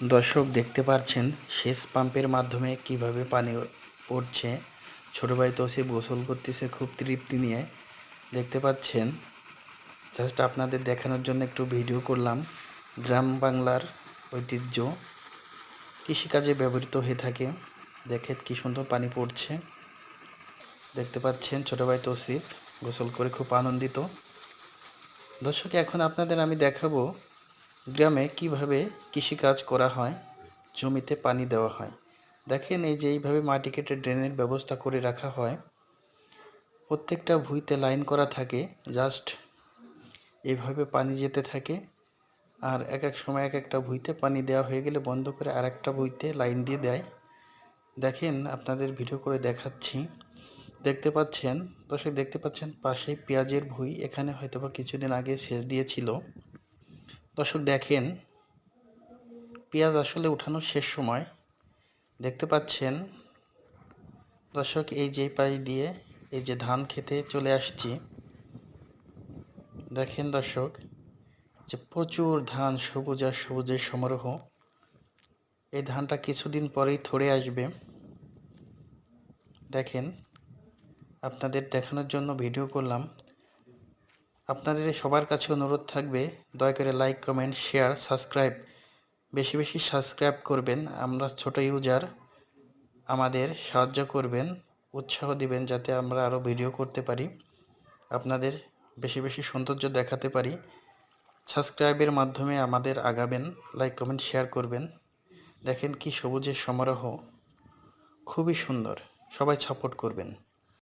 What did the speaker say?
দর্শক দেখতে পাচ্ছেন সেচ পাম্পের মাধ্যমে কিভাবে পানি পড়ছে। ছোট ভাই তৌসিফ গোসল করতেছে খুব তৃপ্তি নিয়ে। দেখতে পাচ্ছেন, জাস্ট আপনাদের দেখানোর জন্য একটু ভিডিও করলাম। গ্রাম বাংলার ঐতিহ্য কৃষিকাজে ব্যবহৃত হয়ে থাকে। দেখেন কি সুন্দর পানি পড়ছে। দেখতে পাচ্ছেন ছোট ভাই তৌসিফ গোসল করে খুব আনন্দিত। দর্শক এখন আপনাদের আমি দেখাবো গ্রামে কিভাবে কৃষিকাজ করা হয়, জমিতে পানি দেওয়া হয়। দেখেন এই যে এইভাবে মাটি কেটে ড্রেনের ব্যবস্থা করে রাখা হয়। প্রত্যেকটা ভুঁইতে লাইন করা থাকে, জাস্ট এইভাবে পানি যেতে থাকে। আর এক এক সময় এক একটা ভুঁইতে পানি দেওয়া হয়ে গেলে বন্ধ করে আর একটা ভুঁইতে লাইন দিয়ে দেয়। দেখেন আপনাদের ভিডিও করে দেখাচ্ছি। দেখতে পাচ্ছেন দর্শক, দেখতে পাচ্ছেন পাশেই পেঁয়াজের ভুঁই, এখানে হয়তোবা কিছুদিন আগে সেচ দিয়েছিল। দর্শক দেখেন পেঁয়াজ আসলে উঠানোর শেষ সময়। দেখতে পাচ্ছেন দর্শক এই যে পাশ দিয়ে এই যে ধান খেতে চলে আসছি। দেখেন দর্শক যে প্রচুর ধান, সবুজ আর সবুজের সমারোহ। এই ধানটা কিছুদিন পরেই থরে আসবে। দেখেন আপনাদের দেখানোর জন্য ভিডিও করলাম। আপনাদের সবার কাছে অনুরোধ থাকবে, দয়া করে লাইক, কমেন্ট, শেয়ার, সাবস্ক্রাইব বেশি বেশি সাবস্ক্রাইব করবেন। আমরা ছোট ইউজার, আমাদের সাহায্য করবেন, উৎসাহ দিবেন যাতে আমরা আরও ভিডিও করতে পারি, আপনাদের বেশি বেশি সৌন্দর্য দেখাতে পারি। সাবস্ক্রাইবের মাধ্যমে আমাদের আগাবেন, লাইক, কমেন্ট, শেয়ার করবেন। দেখেন কি সবুজের সমারোহ, খুবই সুন্দর। সবাই সাপোর্ট করবেন।